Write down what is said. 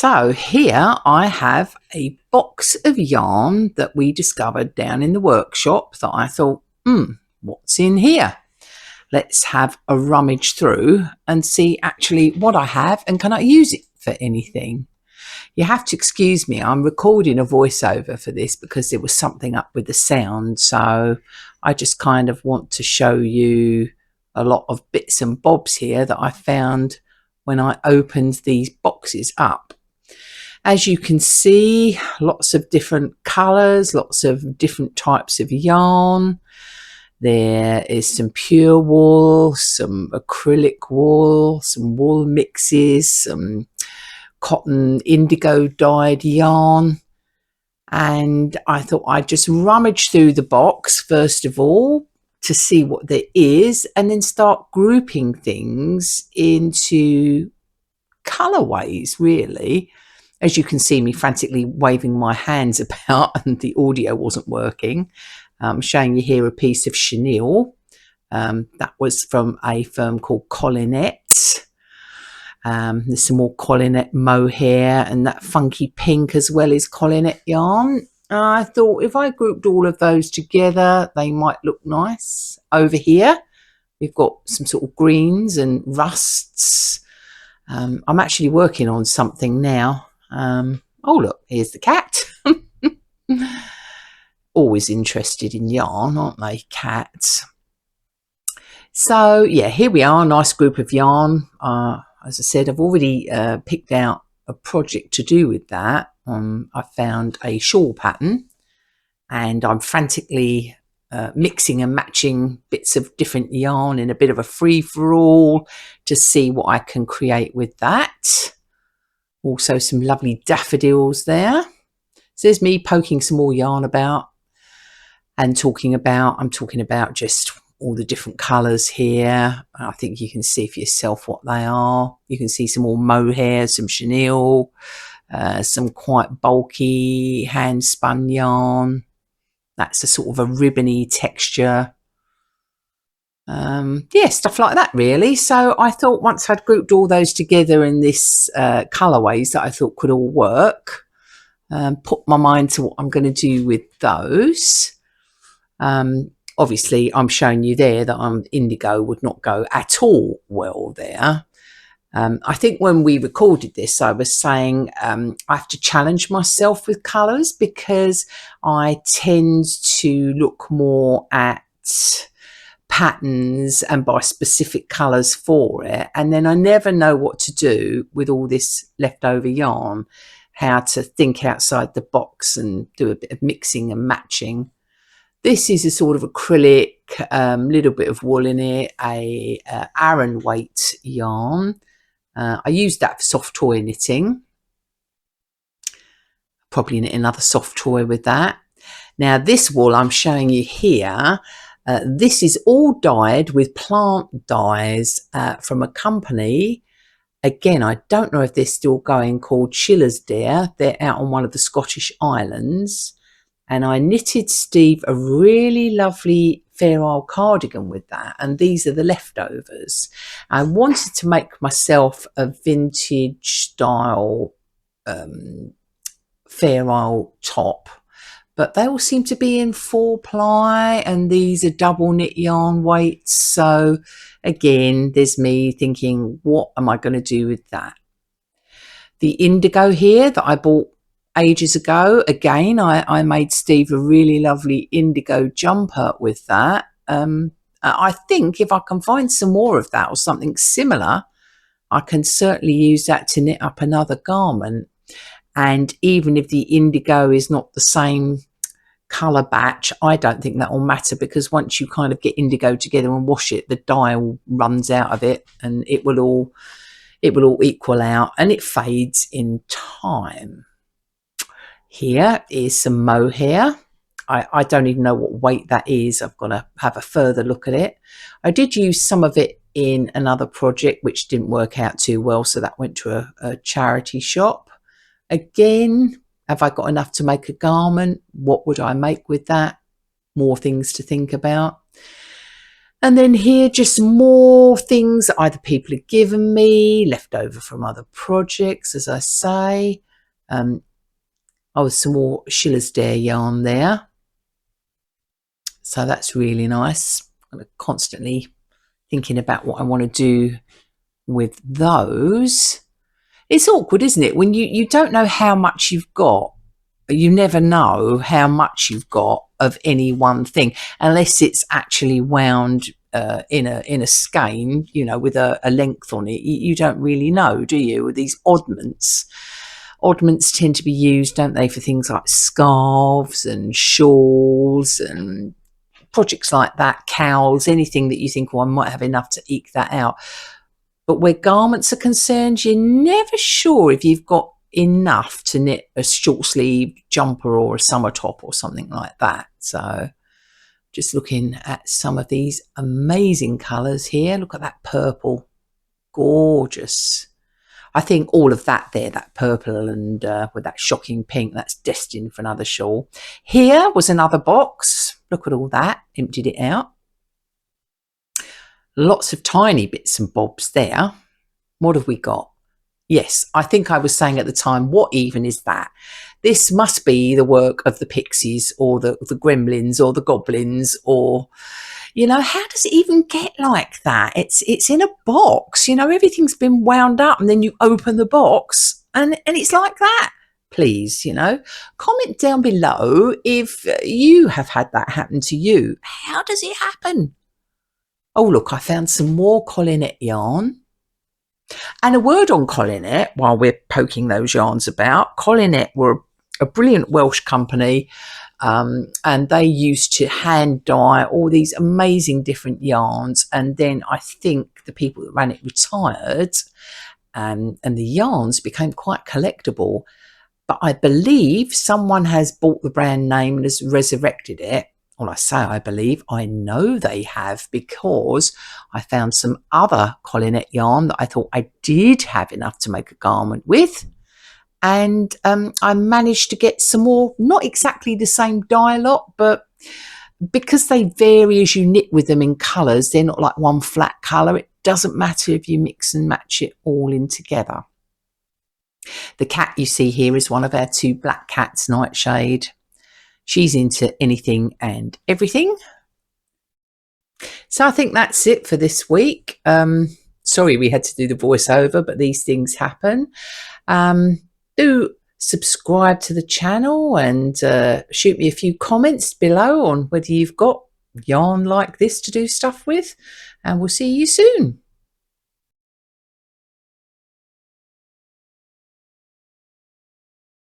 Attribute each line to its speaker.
Speaker 1: So here I have a box of yarn that we discovered down in the workshop that I thought, what's in here? Let's have a rummage through and see actually what I have and can I use it for anything. You have to excuse me, I'm recording a voiceover for this because there was something up with the sound, so I just kind of want to show you a lot of bits and bobs here that I found when I opened these boxes up. As you can see, lots of different colours, lots of different types of yarn. There is some pure wool, some acrylic wool, some wool mixes, some cotton indigo dyed yarn. And I thought I'd just rummage through the box first of all to see what there is and then start grouping things into colourways, really. As you can see me frantically waving my hands about and the audio wasn't working. I'm showing you here a piece of chenille. That was from a firm called Collinette. There's some more Collinette mohair and that funky pink as well as Collinette yarn. I thought if I grouped all of those together, they might look nice. Over here, we've got some sort of greens and rusts. I'm actually working on something now. Oh look, here's the cat. Always interested in yarn, aren't they, cats? So yeah, here we are, nice group of yarn. As I said, I've already picked out a project to do with that. I found a shawl pattern and I'm frantically mixing and matching bits of different yarn in a bit of a free-for-all to see what I can create with that. Also some lovely daffodils there. So there's me poking some more yarn about and I'm talking about just all the different colours here. I think you can see for yourself what they are. You can see some more mohair, some chenille, some quite bulky hand spun yarn. That's a sort of a ribbony texture. Yeah, stuff like that really. So I thought once I'd grouped all those together in this colourways that I thought could all work, put my mind to what I'm going to do with those. Obviously I'm showing you there that indigo would not go at all well there. I think when we recorded this, I was saying I have to challenge myself with colours because I tend to look more at patterns and buy specific colours for it. And then I never know what to do with all this leftover yarn, how to think outside the box and do a bit of mixing and matching. This is a sort of acrylic, little bit of wool in it, a Aran weight yarn. I used that for soft toy knitting. Probably knit another soft toy with that. Now this wool I'm showing you here, this is all dyed with plant dyes from a company. Again, I don't know if they're still going, called Chillersdale. They're out on one of the Scottish islands. And I knitted Steve a really lovely Fair Isle cardigan with that, and these are the leftovers. I wanted to make myself a vintage style Fair Isle top, but they all seem to be in 4-ply and these are double knit yarn weights. So again, there's me thinking, what am I going to do with that? The indigo here that I bought ages ago, again I made Steve a really lovely indigo jumper with that. I think if I can find some more of that or something similar, I can certainly use that to knit up another garment. And even if the indigo is not the same colour batch, I don't think that will matter, because once you kind of get indigo together and wash it, the dye all runs out of it and it will all equal out and it fades in time. Here is some mohair. I don't even know what weight that is. I've got to have a further look at it. I did use some of it in another project which didn't work out too well, so that went to a charity shop. Again, have I got enough to make a garment? What would I make with that? More things to think about. And then here, just more things that either people have given me, left over from other projects, as I say. Some more Schiller's Dare yarn there. So that's really nice. I'm constantly thinking about what I want to do with those. It's awkward, isn't it? When you don't know how much you've got. You never know how much you've got of any one thing unless it's actually wound in a skein, you know, with a length on it. You don't really know, do you? With these oddments. Oddments tend to be used, don't they, for things like scarves and shawls and projects like that, cowls, anything that you think, well, I might have enough to eke that out. But where garments are concerned, you're never sure if you've got enough to knit a short sleeve jumper or a summer top or something like that. So just looking at some of these amazing colours here. Look at that purple. Gorgeous. I think all of that there, that purple and with that shocking pink, that's destined for another shawl. Here was another box. Look at all that. Emptied it out. Lots of tiny bits and bobs there. What have we got? Yes, I think I was saying at the time, what even is that? This must be the work of the pixies or the gremlins or the goblins, or, you know, how does it even get like that? It's in a box, you know, everything's been wound up and then you open the box and it's like that. Please, you know, comment down below if you have had that happen to you. How does it happen? Oh, look, I found some more Collinette yarn. And a word on Collinette, while we're poking those yarns about. Collinette were a brilliant Welsh company, and they used to hand dye all these amazing different yarns. And then I think the people that ran it retired, and the yarns became quite collectible. But I believe someone has bought the brand name and has resurrected it. Well, I say I believe, I know they have, because I found some other Collinette yarn that I thought I did have enough to make a garment with. And I managed to get some more, not exactly the same dye lot, but because they vary as you knit with them in colours, they're not like one flat colour. It doesn't matter if you mix and match it all in together. The cat you see here is one of our two black cats, Nightshade. She's into anything and everything. So I think that's it for this week. Sorry we had to do the voiceover, but these things happen. Do subscribe to the channel and shoot me a few comments below on whether you've got yarn like this to do stuff with. And we'll see you soon.